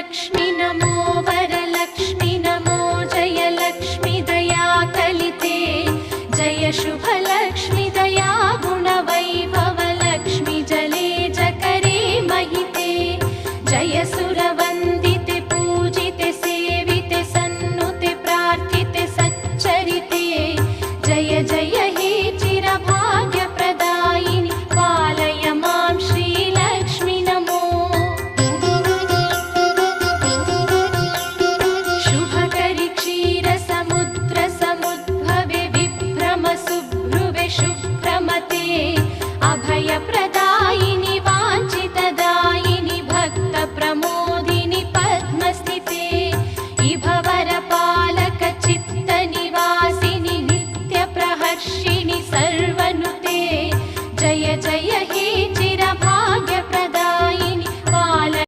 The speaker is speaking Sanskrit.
लक्ष्मि नमो वरलक्ष्मि नमो जयलक्ष्मि दया कलिते जय शुभलक्ष्मि दया गुणवैभवलक्ष्मि जले जकरे महिते जय